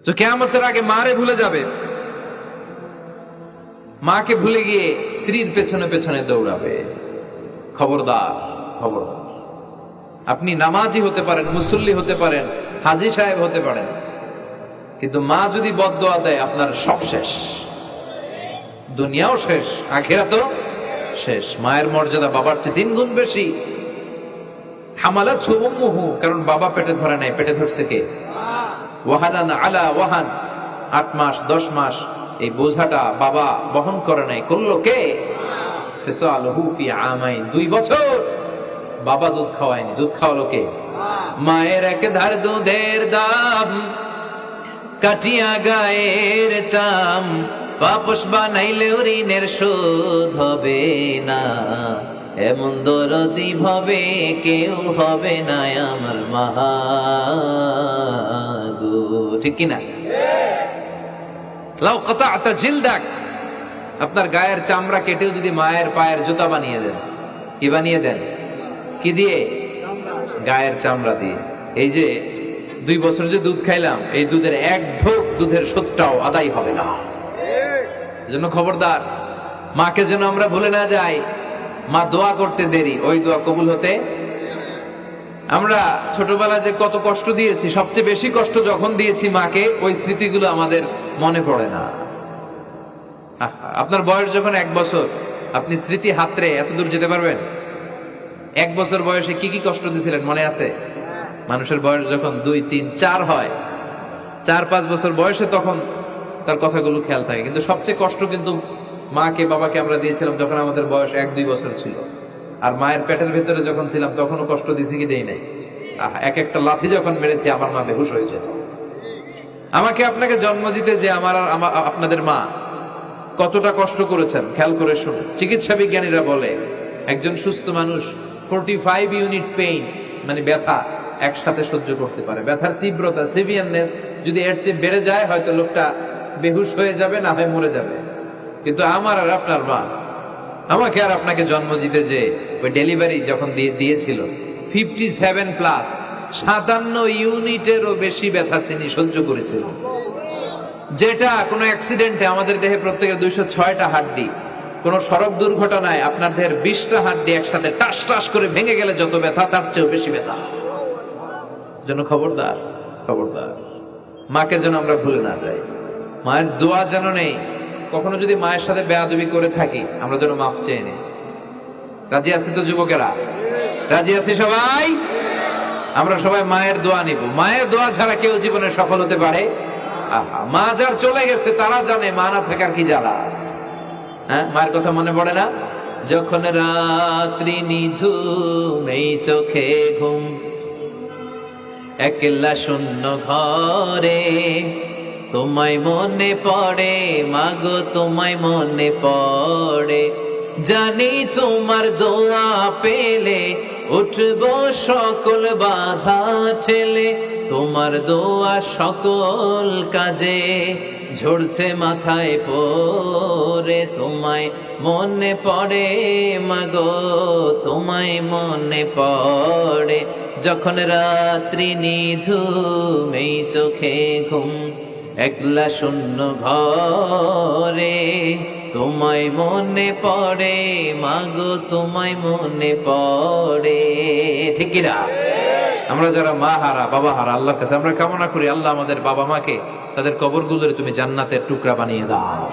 তো কিয়ামতের আগে মারে ভুলে যাবে, মাকে ভুলে গিয়ে স্ত্রীর পেছনে পেছনে দৌড়াবে। খবরদার, খবরদার। আপনি নামাজি হতে পারেন, মুসল্লি হতে পারেন, হাজী সাহেব হতে পারেন, কিন্তু মা যদি বদদোয়া দেয় আপনার সব শেষ, দুনিয়াও শেষ, আখিরাতও শেষ। মায়ের মর্যাদা বাবার চেয়ে 3 গুণ বেশি। হামালাতহু উম্মুহু, কারণ বাবা পেটে ধরে নাই, পেটে ধরছে কে? ওয়াহানান আলা ওয়াহান, 8 মাস 10 মাস এই বোঝাটা বাবা বহন করে নাই, করলো কে? ফিসালহু ফি আমাইন, 2 বছর বাবা দুধ খাওয়ায়নি, দুধ খাওয়ালো কে? মায়ের এক ধার দুধের দাম কাটিয়া গায়ের চাম, পাপস বানাইলেও ঋণের শোধ হবে না, এমন দরদি ভাবে কেউ হবে না আমার মা গো। ঠিক কিনা? লাউ কাতা'তা জিলদাক, আপনার গায়ের চামড়া কেটেও যদি মায়ের পায়ের জুতা বানিয়ে দেন, কি বানিয়ে দেন? কি দিয়ে? গায়ের চামড়া দিয়ে। এই যে 2 বছর যে দুধ খাইলাম, এই দুধের 1 ঢোক দুধের শোধটাও আদায় হবে না। এজন্য খবরদার, মাকে যেন আমরা ভুলে না যাই। মা দোয়া করতে দেরি, ওই দোয়া কবুল হতে। আমরা ছোটবেলায় যে কত কষ্ট দিয়েছি, সবচেয়ে বেশি কষ্ট যখন দিয়েছি মাকে, ওই স্মৃতিগুলো আমাদের মনে পড়ে না। আপনার বয়স যখন 1 বছর, আপনি স্মৃতি হাতরে এত দূর যেতে পারবেন? 1 বছর বয়সে কি কি কষ্ট দিয়েছিলেন মনে আছে? মানুষের বয়স যখন 2, 3, 4 হয়, 4-5 বছর বয়সে, তখন তার কথাগুলো খেয়াল থাকে। কিন্তু সবচেয়ে কষ্ট কিন্তু মাকে বাবাকে আমরা দিয়েছিলাম যখন আমাদের বয়স 1-2 বছর ছিল। আর মায়ের পেটের ভেতরে যখন ছিলাম তখনও কষ্ট দিছি কি দেই নাই? এক একটা লাথি যখন মেরেছি আমার মা বেহুশ হয়ে যেত। আমাকে আপনাকে জন্ম দিতে যে আমার আপনাদের মা কতটা কষ্ট করেছেন খেয়াল করে শুনুন। চিকিৎসা বিজ্ঞানীরা বলে একজন সুস্থ মানুষ 45 ইউনিট পেইন, মানে ব্যথা, একসাথে সহ্য করতে পারে। ব্যথার তীব্রতা, সিভিয়ারনেস যদি এর চেয়ে বেড়ে যায়, হয়তো লোকটা বেহুশ হয়ে যাবে, না হয় মরে যাবে। কিন্তু আমার আর আপনার মা আমাকে আর আপনাকে জন্ম দিতে যে ওই ডেলিভারি যখন দিয়েছিল, 57+, 57 ইউনিটেরও বেশি ব্যথা তিনি সহ্য করেছিলেন। যেটা কোনো অ্যাক্সিডেন্টে আমাদের দেহে প্রত্যেকের 206টা হাড্ডি, কোন সড়ক দুর্ঘটনায় আপনার দেহের 20টা হাড্ডি একসাথে টাস টাস করে ভেঙে গেলে যত ব্যথা, তার চেয়েও বেশি ব্যথা। জন্য খবরদার, খবরদার, মাকে যেন আমরা ভুলে না যাই। মায়ের দোয়া যেন নেই। কখনো যদি মায়ের সাথে বেয়াদবি করে থাকি, আমরা যেন মাফ চেয়ে নিই। রাজি আছি তো যুবকেরা? রাজি আছি সবাই? আমরা সবাই মায়ের দোয়া নিব। মায়ের দোয়া ছাড়া কেউ জীবনে সফল হতে পারে? মা যার চলে গেছে তারা জানে মা না থাকার কি জ্বালা। হ্যাঁ, মায়ের কথা মনে পড়ে না? যখন রাত্রি নিঝুম, এই চোখে ঘুম, একলা শূন্য ঘরে, তোমায় মনে পড়ে মাগো, তোমায় মনে পড়ে, জানি তোমার দোয়া পেলে উঠবো সকল বাধা ঠেলে, তোমার দোয়া সকল কাজে ঝরছে মাথায় পড়ে, তোমায় মনে পড়ে মাগো, তোমায় মনে পড়ে, যখন রাত্রি নিঝুম, এই চোখে ঘুম, একলা শূন্য ঘরে, তোমায় মনে পড়ে মাগো, তোমায় মনে পড়ে। ঠিক কিনা? আমরা যারা মা হারা, বাবা হারা, আল্লাহর কাছে আমরা কামনা করি, আল্লাহ আমাদের বাবা মাকে, তাদের কবরগুলোরে তুমি জান্নাতের টুকরা বানিয়ে দাও।